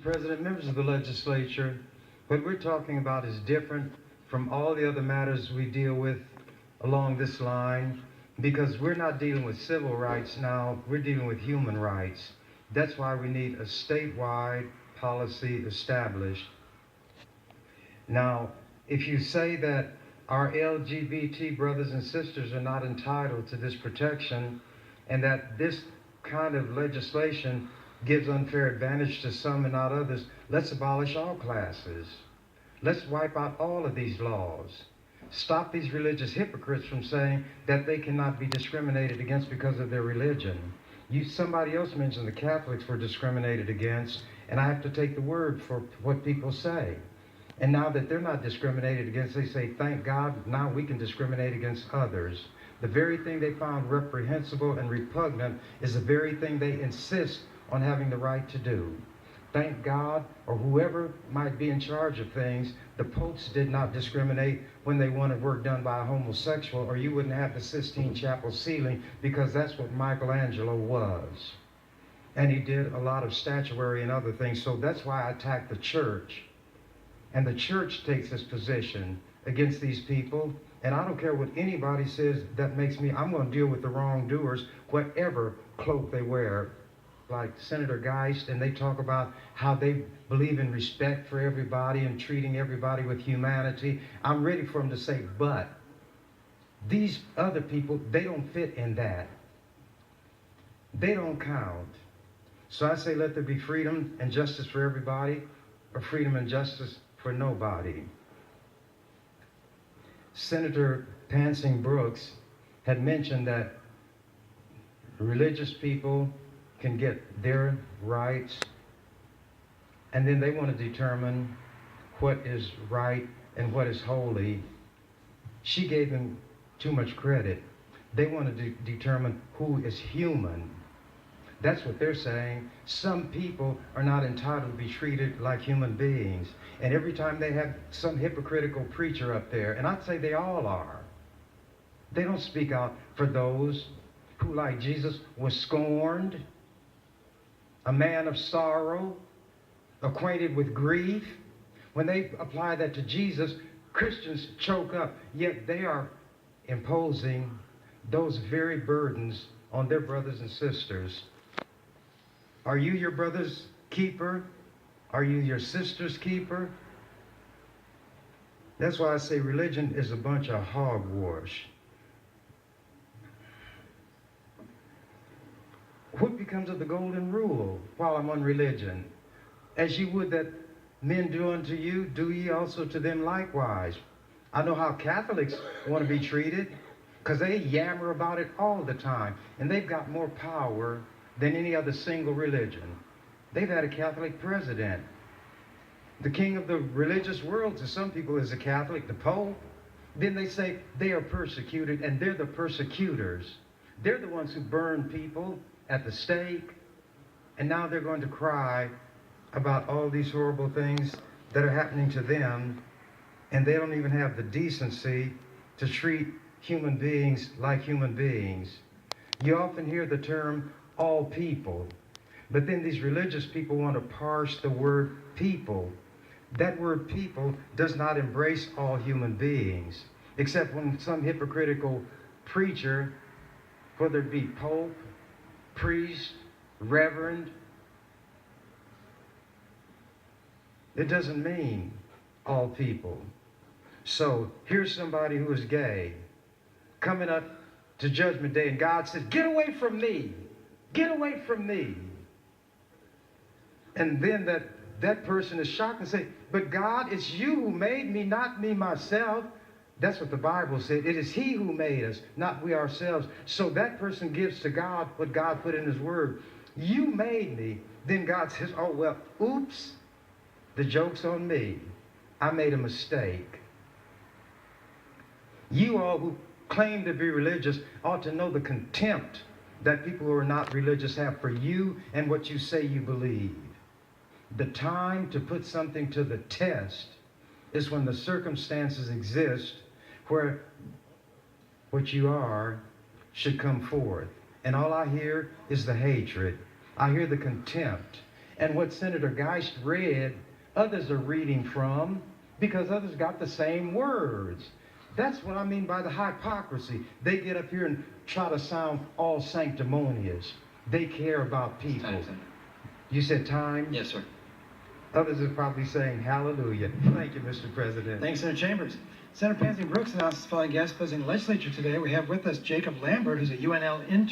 President, members of the legislature, what we're talking about is different from all the other matters we deal with along this line, because we're not dealing with civil rights now, we're dealing with human rights. That's why we need a statewide policy established. Now, if you say that our LGBT brothers and sisters are not entitled to this protection, and that this kind of legislation gives unfair advantage to some and not others, let's abolish all classes. Let's wipe out all of these laws. Stop these religious hypocrites from saying that they cannot be discriminated against because of their religion. Somebody else mentioned the Catholics were discriminated against, and I have to take the word for what people say. And now that they're not discriminated against, they say, thank God, now we can discriminate against others. The very thing they found reprehensible and repugnant is the very thing they insist on having the right to do. Thank God, or whoever might be in charge of things, the popes did not discriminate when they wanted work done by a homosexual, or you wouldn't have the Sistine Chapel ceiling, because that's what Michelangelo was. And he did a lot of statuary and other things, so that's why I attack the church. And the church takes this position against these people, and I don't care what anybody says that makes me, I'm going to deal with the wrongdoers, whatever cloak they wear. Like Senator Geist, and they talk about how they believe in respect for everybody and treating everybody with humanity. I'm ready for them to say, but these other people, they don't fit in that. They don't count. So I say let there be freedom and justice for everybody, or freedom and justice for nobody. Senator Pansing Brooks had mentioned that religious people can get their rights, and then they want to determine what is right and what is holy. She gave them too much credit. They want to determine who is human. That's what they're saying. Some people are not entitled to be treated like human beings. And every time they have some hypocritical preacher up there, and I'd say they all are, they don't speak out for those who, like Jesus, was scorned, a man of sorrow, acquainted with grief. When they apply that to Jesus, Christians choke up, yet they are imposing those very burdens on their brothers and sisters. Are you your brother's keeper? Are you your sister's keeper? That's why I say religion is a bunch of hogwash. What becomes of the golden rule while I'm on religion? As you would that men do unto you, do ye also to them likewise. I know how Catholics want to be treated, because they yammer about it all the time. And they've got more power than any other single religion. They've had a Catholic president. The king of the religious world to some people is a Catholic, the Pope. Then they say they are persecuted, and they're the persecutors. They're the ones who burn people at the stake, and now they're going to cry about all these horrible things that are happening to them, and they don't even have the decency to treat human beings like human beings. You often hear the term all people, but then these religious people want to parse the word people. That word people does not embrace all human beings, except when some hypocritical preacher, whether it be pope, priest, reverend, it doesn't mean all people. So here's somebody who is gay coming up to Judgment Day, and God says, get away from me. Get away from me. And then that person is shocked and say, but God, it's you who made me, not me myself. That's what the Bible said. It is he who made us, not we ourselves. So that person gives to God what God put in his word. You made me. Then God says, oh, well, oops, the joke's on me. I made a mistake. You all who claim to be religious ought to know the contempt that people who are not religious have for you and what you say you believe. The time to put something to the test is when the circumstances exist where what you are should come forth. And all I hear is the hatred. I hear the contempt. And what Senator Geist read, others are reading from because others got the same words. That's what I mean by the hypocrisy. They get up here and try to sound all sanctimonious. They care about people. Time. You said time? Yes, sir. Others are probably saying hallelujah. Thank you, Mr. President. Thanks, Senator Chambers. Senator Pansy Brooks announces the following guest visiting the legislature today. We have with us Jacob Lambert, who's a UNL intern.